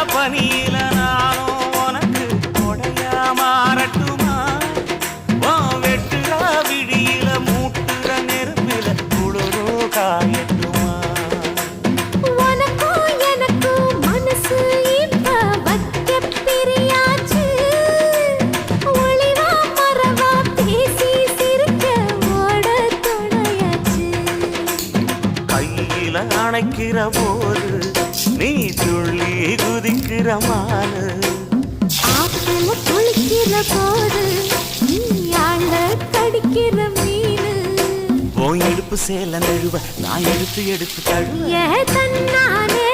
பனியில நானும் உனக்கு கொடையா மாறட்டுமா வெட்டுற விழியில மூட்டுற நெருப்பில குளிரோ காயட்டுமா உனக்கும் எனக்கும் மனசு இப்ப வைக்க பிரியாச்சு ஒளிவா மரவா பேசி சிரிக்க ஓட துணையாச்சு கையில அணைக்கிற போது நீ துள்ளி குதிக்கிற மானு ஆத்துல குளிக்கிற போது நீ ஆள கடிக்கிற மீனு உன் எடுப்பு சேல நழுவ நான் எடுத்து எடுத்து தழுவ ஏ தன்னானே